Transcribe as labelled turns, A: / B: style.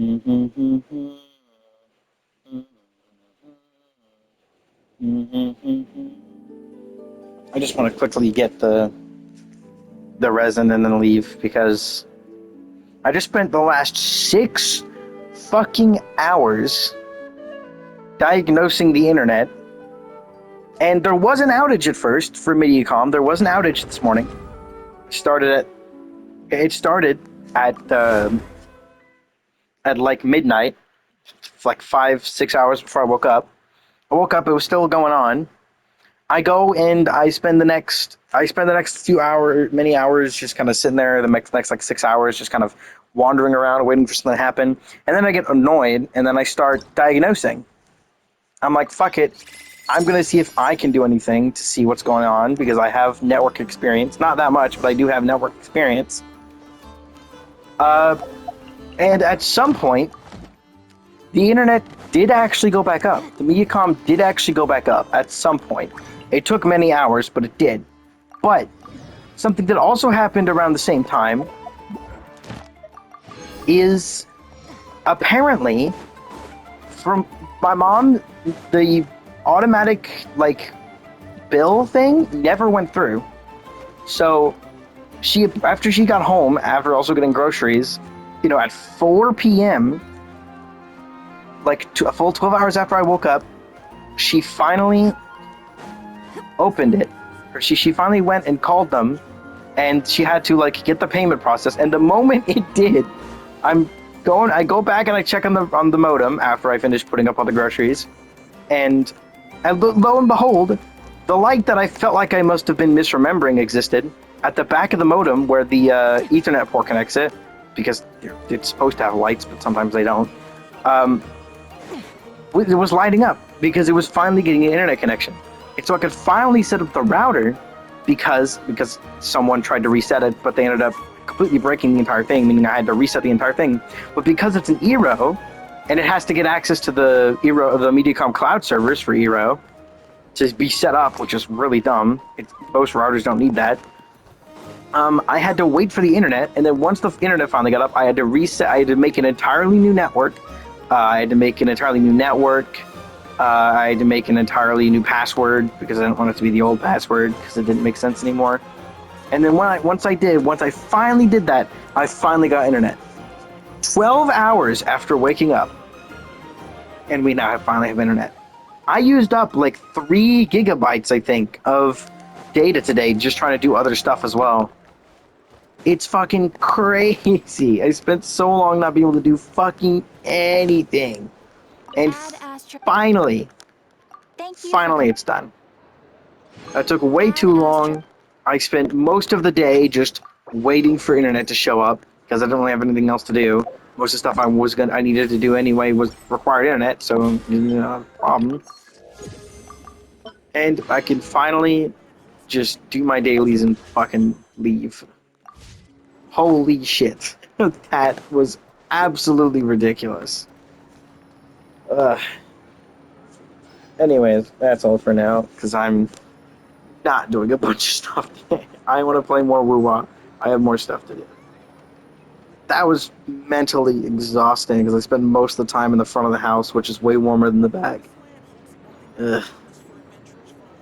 A: I just want to quickly get the resin and then leave because I just spent the last 6 fucking hours diagnosing the internet, and there was an outage at first for Mediacom. There was an outage this morning. It started at like midnight, like 5-6 hours before I woke up. I woke up, it was still going on. I go and I spend the next many hours just kind of sitting there, the next like 6 hours just kind of wandering around waiting for something to happen. And then I get annoyed and then I start diagnosing. I'm like, fuck it. I'm going to see if I can do anything to see what's going on because I have network experience. Not that much, but I do have network experience. And at some point, the internet did actually go back up. The Mediacom did actually go back up at some point. It took many hours, but it did. But something that also happened around the same time is apparently from my mom, the automatic bill thing never went through. So after she got home, after also getting groceries, at 4 p.m., a full 12 hours after I woke up, she finally opened it. Or she finally went and called them, and she had to get the payment process. And the moment it did, I go back and I check on the modem after I finish putting up all the groceries, and lo and behold, the light that I felt like I must have been misremembering existed at the back of the modem where the Ethernet port connects it, because it's supposed to have lights, but sometimes they don't. It was lighting up because it was finally getting an internet connection. And so I could finally set up the router because someone tried to reset it, but they ended up completely breaking the entire thing, meaning I had to reset the entire thing. But because it's an Eero, and it has to get access to the Mediacom cloud servers for Eero to be set up, which is really dumb. Most routers don't need that. I had to wait for the internet, and then once the internet finally got up, I had to reset. I had to make an entirely new network. I had to make an entirely new network. I had to make an entirely new password because I didn't want it to be the old password because it didn't make sense anymore. And then once I finally did that, I finally got internet. 12 hours after waking up, and we now finally have internet. I used up 3 gigabytes, I think, of data today just trying to do other stuff as well. It's fucking crazy. I spent so long not being able to do fucking anything. And finally it's done. That took way too long. I spent most of the day just waiting for internet to show up because I didn't really have anything else to do. Most of the stuff I needed to do anyway required internet, so no problem. And I can finally just do my dailies and fucking leave. Holy shit. That was absolutely ridiculous. Anyways, that's all for now, because I'm not doing a bunch of stuff today. I want to play more Woo-Wah. I have more stuff to do. That was mentally exhausting, because I spend most of the time in the front of the house, which is way warmer than the back. Ugh.